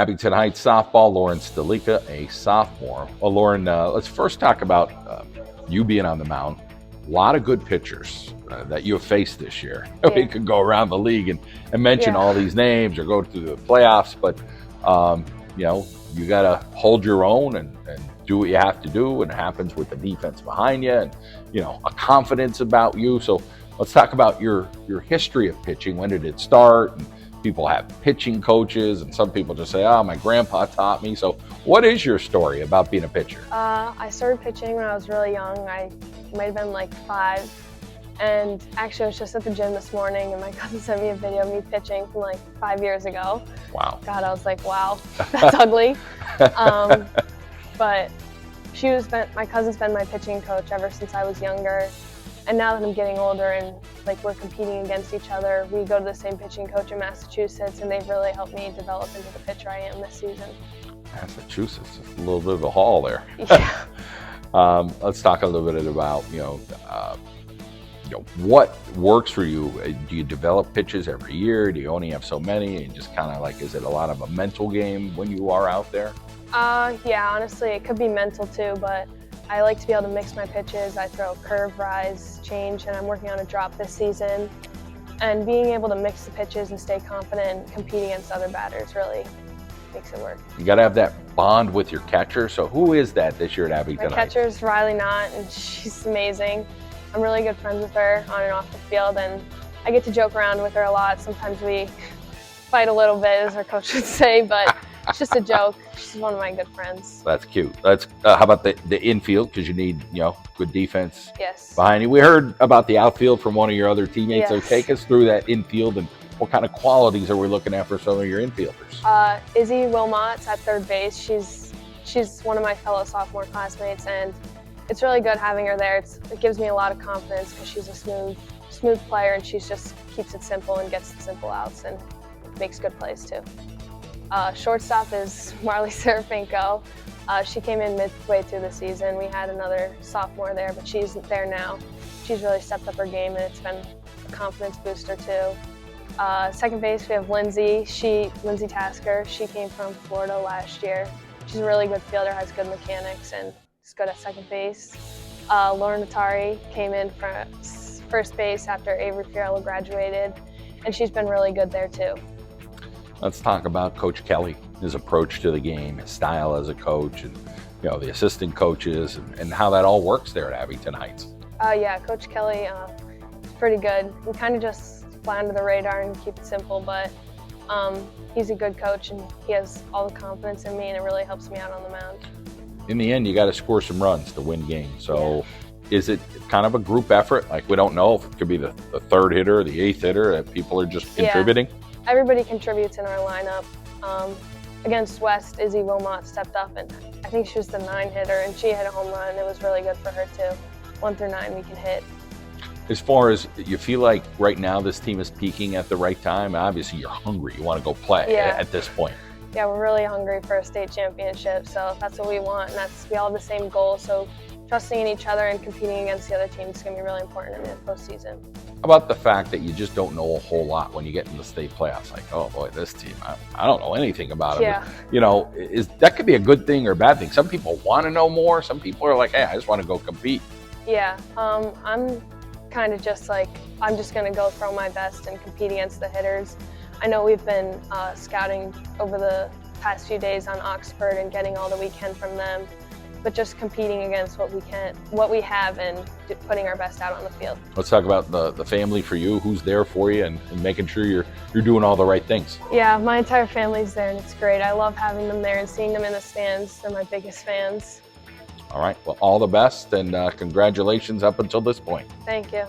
Abington Heights softball, Lauren Stalica, a sophomore. Well, Lauren, let's first talk about you being on the mound. A lot of good pitchers that you have faced this year. Yeah. We could go around the league and mention all these names or go through the playoffs, but you got to hold your own and do what you have to do, and it happens with the defense behind you and a confidence about you. So let's talk about your history of pitching. When did it start? And people have pitching coaches, and some people just say, "Oh, my grandpa taught me." So what is your story about being a pitcher? I started pitching when I was really young. I might have been like 5. And actually, I was just at the gym this morning, and my cousin sent me a video of me pitching from like 5 years ago. Wow. God, I was like, wow, that's ugly. But my cousin's been my pitching coach ever since I was younger. And now that I'm getting older and like we're competing against each other, we go to the same pitching coach in Massachusetts, and they've really helped me develop into the pitcher I am this season. Massachusetts, just a little bit of a haul there. Yeah. Let's talk a little bit about what works for you. Do you develop pitches every year? Do you only have so many? And just kind of like, is it a lot of a mental game when you are out there? Yeah, honestly, it could be mental too, but I like to be able to mix my pitches. I throw curve, rise, change, and I'm working on a drop this season. And being able to mix the pitches and stay confident and compete against other batters really makes it work. You got to have that bond with your catcher. So who is that this year at Abington Heights? My catcher's Riley Knott, and she's amazing. I'm really good friends with her on and off the field, and I get to joke around with her a lot. Sometimes we fight a little bit, as our coach would say, but it's just a joke. She's one of my good friends. That's cute. How about the infield? Because you need, good defense Yes. behind you. We heard about the outfield from one of your other teammates. Yes. So take us through that infield, and what kind of qualities are we looking at for some of your infielders? Izzy Wilmot's at third base. She's one of my fellow sophomore classmates, and it's really good having her there. It gives me a lot of confidence because she's a smooth player, and she just keeps it simple and gets the simple outs and makes good plays too. Shortstop is Marley Serafinko. She came in midway through the season. We had another sophomore there, but she's there now. She's really stepped up her game, and it's been a confidence booster too. Second base, we have Lindsay Tasker. She came from Florida last year. She's a really good fielder, has good mechanics, and is good at second base. Lauren Atari came in from first base after Avery Fiorello graduated, and she's been really good there too. Let's talk about Coach Kelly, his approach to the game, his style as a coach, and the assistant coaches, and how that all works there at Abington Heights. Yeah, Coach Kelly is pretty good. We kind of just fly under the radar and keep it simple, but he's a good coach, and he has all the confidence in me, and it really helps me out on the mound. In the end, you got to score some runs to win games. So is it kind of a group effort? Like, we don't know if it could be the third hitter, the eighth hitter, that people are just contributing? Yeah. Everybody contributes in our lineup. Against West, Izzy Wilmot stepped up, and I think she was the 9 hitter, and she hit a home run, and it was really good for her too. 1 through 9 we can hit. As far as you feel like right now this team is peaking at the right time, obviously you're hungry. You want to go play at this point. Yeah, we're really hungry for a state championship, so that's what we want, and we all have the same goal. So trusting in each other and competing against the other teams is going to be really important in the postseason. How about the fact that you just don't know a whole lot when you get in the state playoffs? Like, oh boy, this team, I don't know anything about it. Yeah. That could be a good thing or a bad thing. Some people want to know more. Some people are like, hey, I just want to go compete. Yeah, I'm kind of just like, I'm just going to go throw my best and compete against the hitters. I know we've been scouting over the past few days on Oxford and getting all that we can from them, but just competing against what we have, and putting our best out on the field. Let's talk about the family for you. Who's there for you, and making sure you're doing all the right things. Yeah, my entire family's there, and it's great. I love having them there and seeing them in the stands. They're my biggest fans. All right, well, all the best, and congratulations up until this point. Thank you.